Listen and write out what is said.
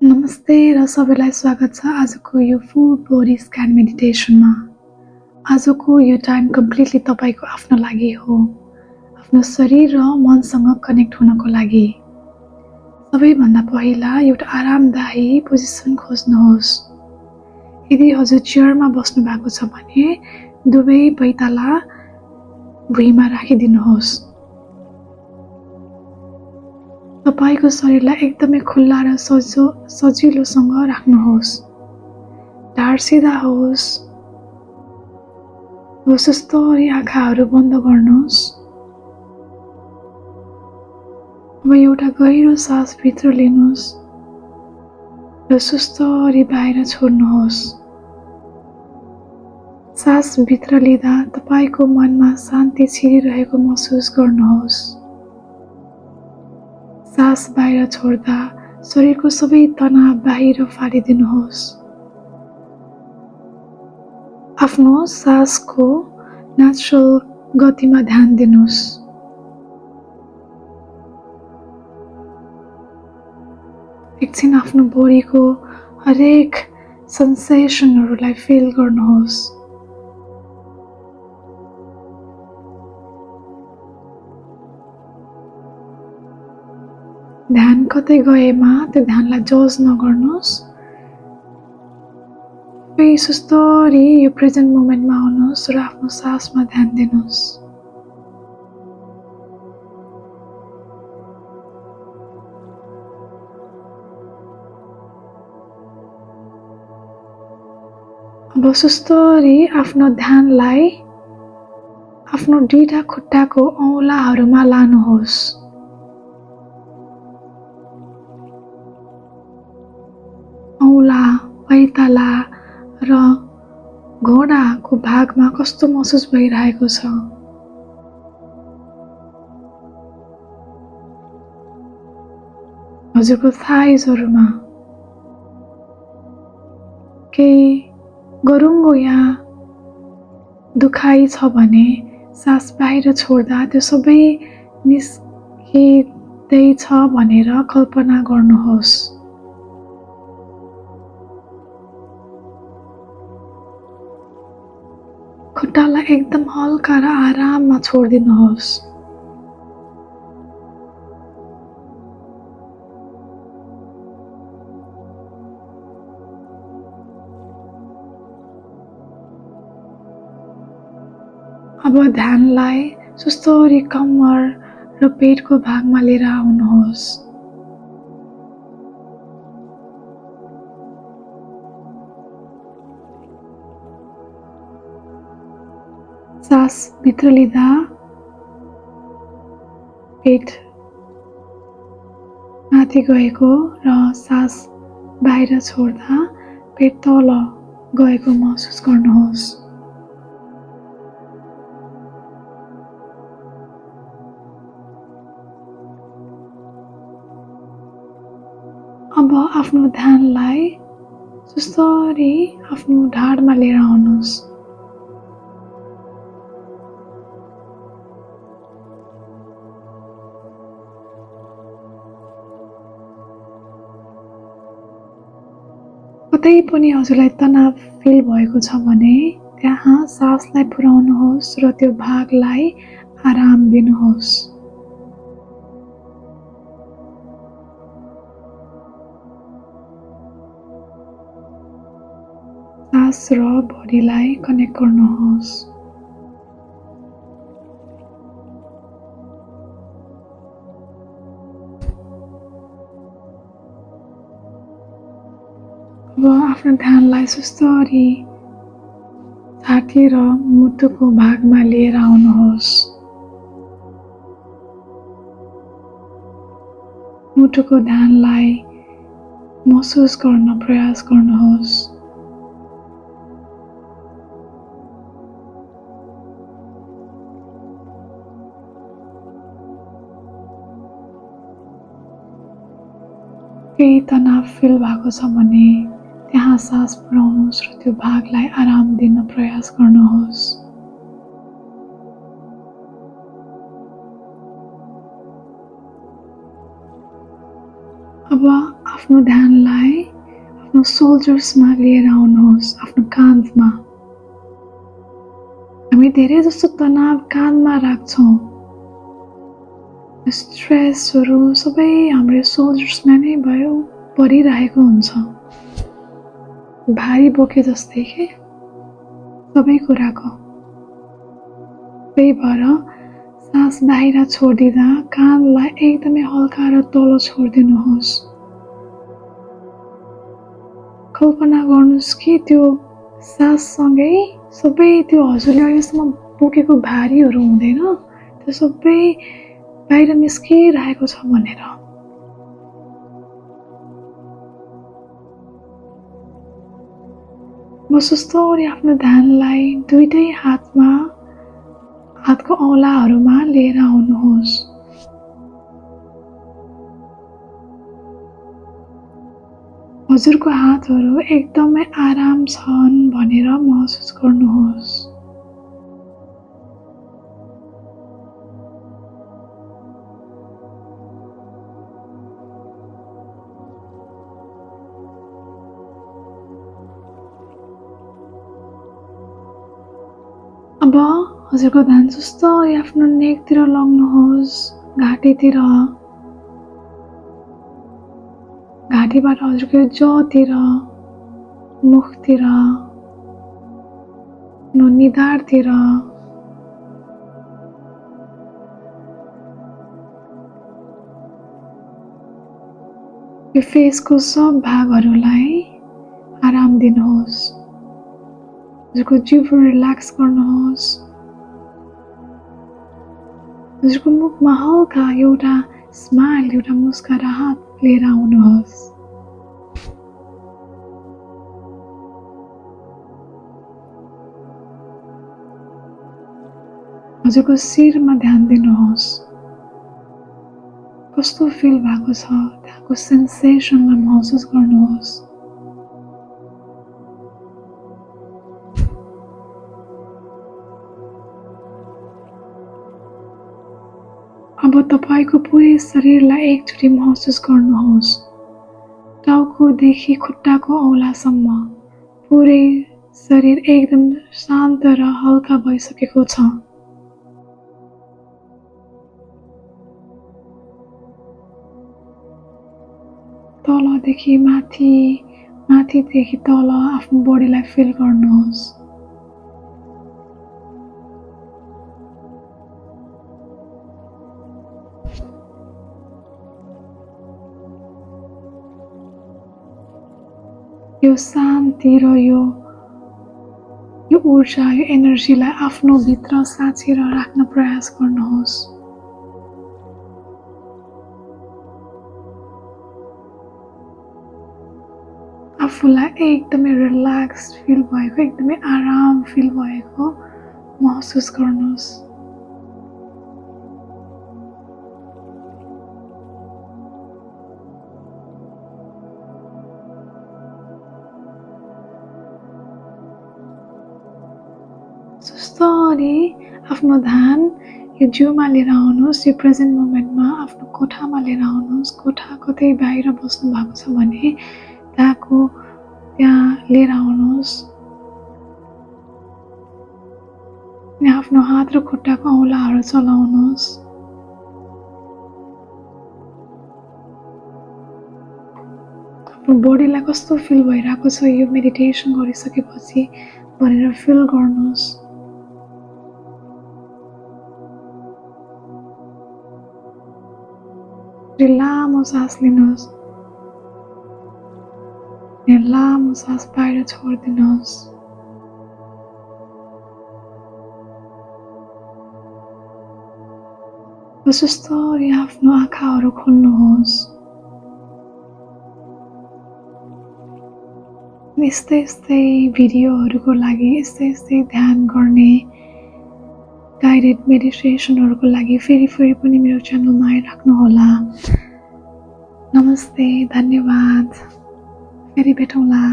नमस्ते र सबैलाई स्वागत छ आजको यो फुल बडी स्क्यान मेडिटेसनमा। आजको यो टाइम कम्प्लिटली तपाईको आफ्नो लागि हो, आफ्नो शरीर र मनसँग कनेक्ट हुनको लागि। सबैभन्दा पहिला एउटा आरामदायी पोजिसन खोज्नुहोस्। यदि हजुर चेयरमा बस्नु भएको छ भने दुवै पैताला भुइँमा राखिदिनुहोस्। तपाईको शरीरलाई एकदमै खुल्ला र सजिलोसँग राख्नुहोस्। ढाड सिधा होस्। सुस्तरी आँखाहरू बन्द गर्नुहोस्। अब एउटा गहिरो सास भित्र लिनुहोस् र सुस्तरी बाहिर छोड्नुहोस्। सास भित्र लिँदा तपाईको मनमा शान्ति छिरिरहेको महसुस गर्नुहोस्। सास बाहिर छोड्दा शरीरको सबै तनाव बाहिर फालिदिनुहोस्। आफ्नो सासको नेचुरल गतिमा ध्यान दिनुहोस्। एकछिन आफ्नो बडीको हरेक सेन्सेसनहरूलाई फिल गर्नुहोस्। ध्यान कतै गएमा त्यो ध्यानलाई जज नगर्नुहोस्। सुस्तरी यो प्रेजेन्ट मोमेन्टमा आउनुहोस् र आफ्नो सासमा ध्यान दिनुहोस्। अब सुस्तरी आफ्नो ध्यानलाई आफ्नो दुईटा खुट्टाको औँलाहरूमा लानुहोस्। औँला, पैताला र घोडाको भागमा कस्तो महसुस भइरहेको छ। हजुरको थाइजहरूमा केही गरुङ्गो या दुखाइ छ भने सास बाहिर छोड्दा त्यो सबै निस्किँदैछ भनेर कल्पना गर्नुहोस्। खुट्टालाई एकदम हल्का र आराममा छोडिदिनुहोस्। अब ध्यानलाई सुस्तरी कम्मर र पेटको भागमा लिएर आउनुहोस्। सास भित्र लिँदा पेट माथि गएको र सास बाहिर छोड्दा पेट तल गएको महसुस गर्नुहोस्। अब आफ्नो ध्यानलाई सुस्तरी आफ्नो ढाडमा लिएर आउनुहोस्। कतै पनि हजुरलाई तनाव फिल भएको छ भने त्यहाँ सासलाई पुर्याउनुहोस् र त्यो भागलाई आराम दिनुहोस्। सास र बडीलाई कनेक्ट गर्नुहोस्। अब आफ्नो ध्यानलाई सुस्तरी छाती र मुटुको भागमा लिएर आउनुहोस्। मुटुको ध्यानलाई महसुस गर्न प्रयास गर्नुहोस्। केही तनाव फिल भएको छ भने त्यहाँ सास पुर्याउनुहोस् र त्यो भागलाई आराम दिन प्रयास गर्नुहोस्। अब आफ्नो ध्यानलाई आफ्नो सोल्जर्समा लिएर आउनुहोस्, आफ्नो काँधमा। हामी धेरै जस्तो तनाव काँधमा राख्छौँ। स्ट्रेसहरू सबै हाम्रो सोल्जर्समा नै परिरहेको हुन्छ, भारी बोके जस्तै के सबै कुराको। त्यही भएर सास बाहिर छोडिदिँदा कानलाई एकदमै हल्का र तल छोडिदिनुहोस्। कल्पना गर्नुहोस् कि त्यो साससँगै सबै त्यो हजुरले अहिलेसम्म बोकेको भारीहरू हुँदैन, त्यो सबै बाहिर निस्किरहेको छ भनेर। मसस्तरी आफ्नो ध्यानलाई दुईटै हातको औँलाहरूमा लिएर आउनुहोस्। हजुरको हातहरू एकदमै आराम छन् भनेर महसुस गर्नुहोस्। अब हजुरको ध्यान सुस्तरी आफ्नो नेकतिर लग्नुहोस्, घाँटीतिर। घाँटीबाट हजुरको जतिर, मुखतिर, निधारतिर, यो फेसको सब भागहरूलाई आराम दिनुहोस्। हजुरको जिउ रिल्याक्स गर्नुहोस्। हजुरको मुखमा हल्का एउटा स्माइल, एउटा मुस्कुराहट लिएर आउनुहोस्। हजुरको शिरमा ध्यान दिनुहोस्। कस्तो फिल भएको छ त्यहाँको सेन्सेसनलाई महसुस गर्नुहोस्। अब तपाईको पुरै शरीरलाई एकचोटि महसुस गर्नुहोस्। टाउकोदेखि खुट्टाको औँलासम्म पुरै शरीर एकदम शान्त र हल्का भइसकेको छ। तलदेखि माथि, माथिदेखि तल आफ्नो बडीलाई फिल गर्नुहोस्। यो शान्ति र यो ऊर्जा, यो एनर्जीलाई आफ्नो भित्र साँचेर राख्न प्रयास गर्नुहोस्। आफूलाई एकदमै रिल्याक्स फिल भएको, एकदमै आराम फिल भएको महसुस गर्नुहोस्। सुस्तरी आफ्नो ध्यान यो जिउमा लिएर आउनुहोस्। यो प्रेजेन्ट मोमेन्टमा आफ्नो कोठामा लिएर आउनुहोस्। कोठा कतै बाहिर बस्नु भएको छ भने त्यहाँ लिएर आउनुहोस्। आफ्नो हात र खुट्टाको औँलाहरू चलाउनुहोस्। आफ्नो बडीलाई कस्तो फिल भइरहेको छ यो मेडिटेसन गरिसकेपछि भनेर फिल गर्नुहोस्। लामो सास लिनुहोस्। लामो सास बाहिर छोडिदिनुहोस्। सुस्तरी आफ्नो आँखाहरू खोल्नुहोस्। यस्तै भिडियोहरूको लागि, यस्तै ध्यान गर्ने गाइडेड मेडिटेसनहरूको लागि फेरि पनि मेरो च्यानलमा आइराख्नुहोला। नमस्ते, धन्यवाद, फेरि भेटौँला।